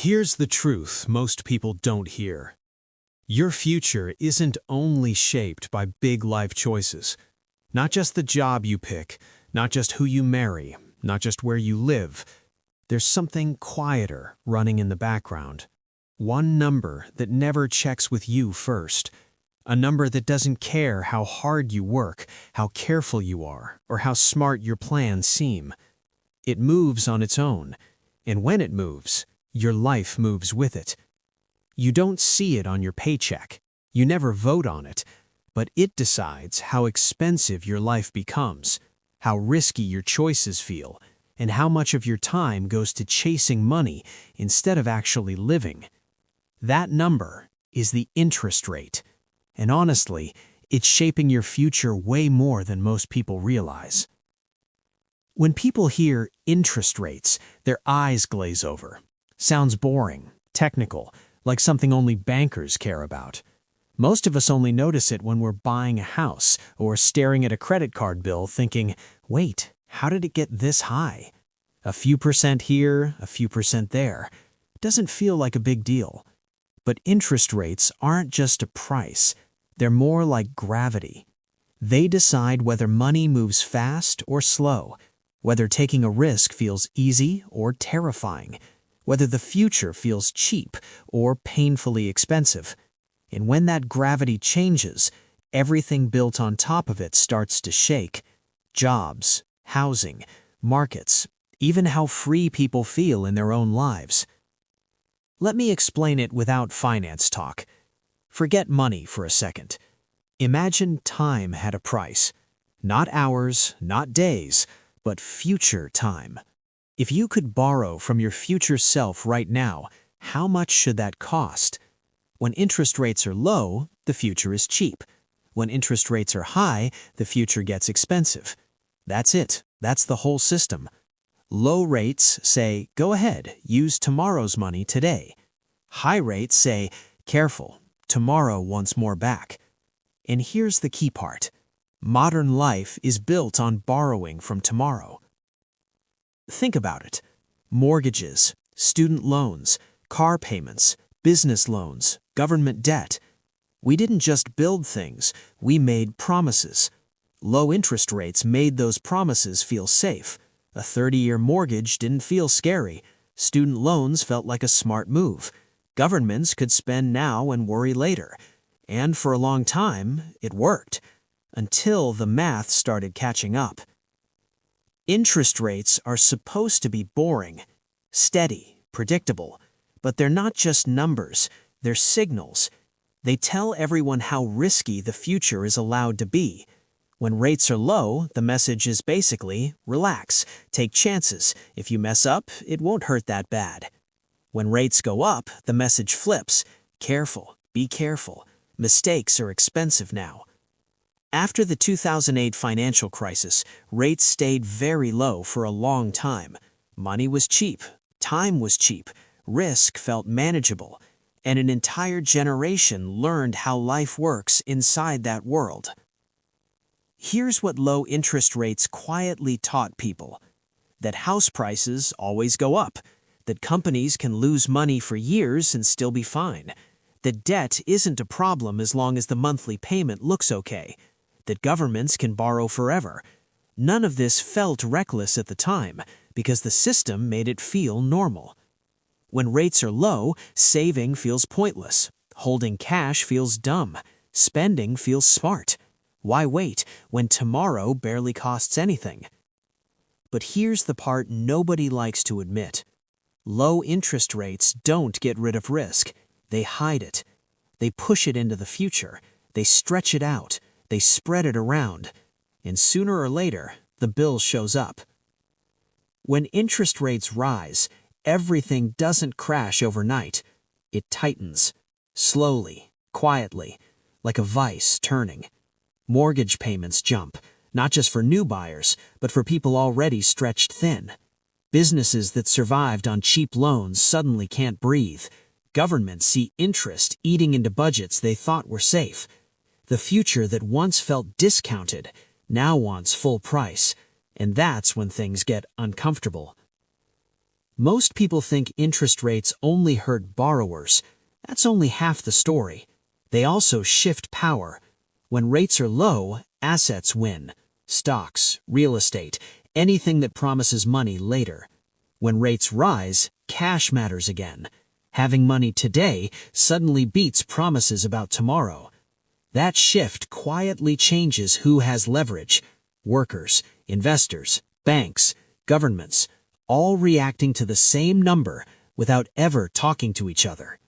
Here's the truth most people don't hear. Your future isn't only shaped by big life choices. Not just the job you pick, not just who you marry, not just where you live. There's something quieter running in the background. One number that never checks with you first. A number that doesn't care how hard you work, how careful you are, or how smart your plans seem. It moves on its own, and when it moves, your life moves with it. You don't see it on your paycheck. You never vote on it, but it decides how expensive your life becomes, how risky your choices feel, and how much of your time goes to chasing money instead of actually living. That number is the interest rate. And honestly, it's shaping your future way more than most people realize. When people hear interest rates, their eyes glaze over. Sounds boring, technical, like something only bankers care about. Most of us only notice it when we're buying a house or staring at a credit card bill thinking, wait, how did it get this high? A few percent here, a few percent there. It doesn't feel like a big deal. But interest rates aren't just a price. They're more like gravity. They decide whether money moves fast or slow, whether taking a risk feels easy or terrifying, whether the future feels cheap or painfully expensive. And when that gravity changes, everything built on top of it starts to shake. Jobs, housing, markets, even how free people feel in their own lives. Let me explain it without finance talk. Forget money for a second. Imagine time had a price. Not hours, not days, but future time. If you could borrow from your future self right now, how much should that cost? When interest rates are low, the future is cheap. When interest rates are high, the future gets expensive. That's it. That's the whole system. Low rates say, go ahead, use tomorrow's money today. High rates say, careful, tomorrow wants more back. And here's the key part. Modern life is built on borrowing from tomorrow. Think about it. Mortgages, student loans, car payments, business loans, government debt. We didn't just build things, we made promises. Low interest rates made those promises feel safe. A 30-year mortgage didn't feel scary. Student loans felt like a smart move. Governments could spend now and worry later. And for a long time, it worked. Until the math started catching up. Interest rates are supposed to be boring, steady, predictable. But they're not just numbers, they're signals. They tell everyone how risky the future is allowed to be. When rates are low, the message is basically, relax, take chances. If you mess up, it won't hurt that bad. When rates go up, the message flips, careful, be careful. Mistakes are expensive now. After the 2008 financial crisis, rates stayed very low for a long time. Money was cheap, time was cheap, risk felt manageable, and an entire generation learned how life works inside that world. Here's what low interest rates quietly taught people. That house prices always go up, that companies can lose money for years and still be fine, that debt isn't a problem as long as the monthly payment looks okay, that governments can borrow forever. None of this felt reckless at the time because the system made it feel normal. When rates are low, saving feels pointless. Holding cash feels dumb. Spending feels smart. Why wait when tomorrow barely costs anything? But here's the part nobody likes to admit. Low interest rates don't get rid of risk. They hide it. They push it into the future. They stretch it out. They spread it around. And sooner or later, the bill shows up. When interest rates rise, everything doesn't crash overnight. It tightens. Slowly, quietly, like a vice turning. Mortgage payments jump, not just for new buyers, but for people already stretched thin. Businesses that survived on cheap loans suddenly can't breathe. Governments see interest eating into budgets they thought were safe. The future that once felt discounted now wants full price, and that's when things get uncomfortable. Most people think interest rates only hurt borrowers. That's only half the story. They also shift power. When rates are low, assets win. Stocks, real estate, anything that promises money later. When rates rise, cash matters again. Having money today suddenly beats promises about tomorrow. That shift quietly changes who has leverage. Workers, investors, banks, governments, all reacting to the same number without ever talking to each other.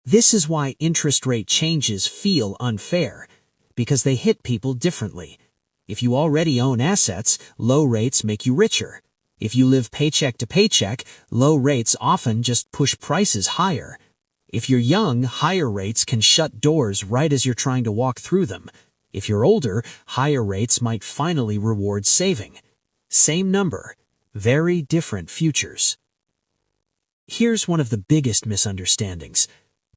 This is why interest rate changes feel unfair, because they hit people differently. If you already own assets, low rates make you richer. If you live paycheck to paycheck, low rates often just push prices higher. If you're young, higher rates can shut doors right as you're trying to walk through them. If you're older, higher rates might finally reward saving. Same number, very different futures. Here's one of the biggest misunderstandings.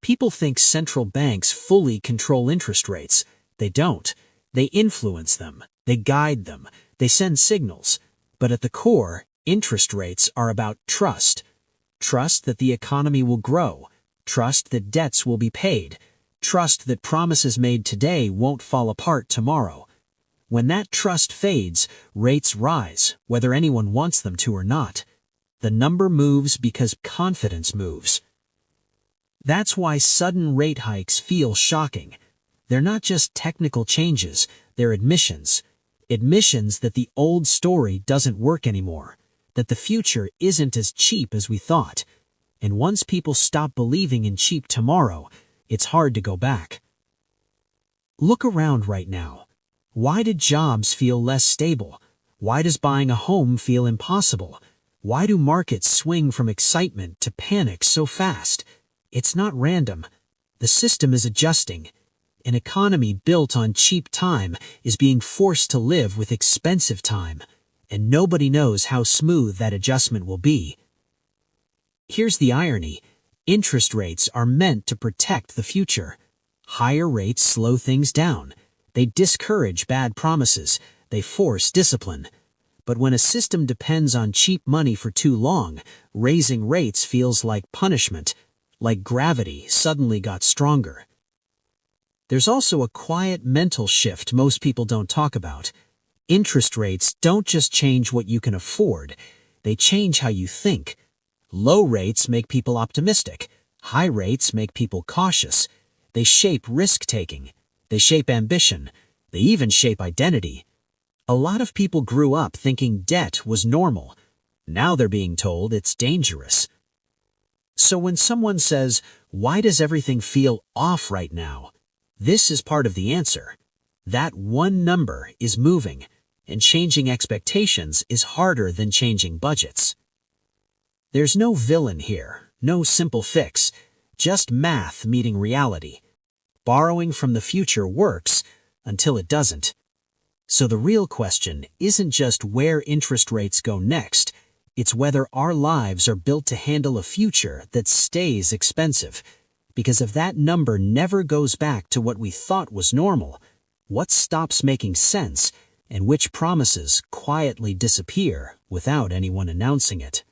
People think central banks fully control interest rates. They don't. They influence them. They guide them. They send signals. But at the core, interest rates are about trust. Trust that the economy will grow. Trust that debts will be paid. Trust that promises made today won't fall apart tomorrow. When that trust fades, rates rise, whether anyone wants them to or not. The number moves because confidence moves. That's why sudden rate hikes feel shocking. They're not just technical changes, they're admissions. Admissions that the old story doesn't work anymore, that the future isn't as cheap as we thought. And once people stop believing in cheap tomorrow, it's hard to go back. Look around right now. Why did jobs feel less stable? Why does buying a home feel impossible? Why do markets swing from excitement to panic so fast? It's not random. The system is adjusting. An economy built on cheap time is being forced to live with expensive time, and nobody knows how smooth that adjustment will be. Here's the irony. Interest rates are meant to protect the future. Higher rates slow things down. They discourage bad promises. They force discipline. But when a system depends on cheap money for too long, raising rates feels like punishment, like gravity suddenly got stronger. There's also a quiet mental shift most people don't talk about. Interest rates don't just change what you can afford, they change how you think. Low rates make people optimistic. High rates make people cautious. They shape risk-taking. They shape ambition. They even shape identity. A lot of people grew up thinking debt was normal. Now they're being told it's dangerous. So when someone says, "Why does everything feel off right now?" this is part of the answer. That one number is moving, and changing expectations is harder than changing budgets. There's no villain here, no simple fix, just math meeting reality. Borrowing from the future works until it doesn't. So the real question isn't just where interest rates go next, it's whether our lives are built to handle a future that stays expensive. Because if that number never goes back to what we thought was normal, what stops making sense and which promises quietly disappear without anyone announcing it?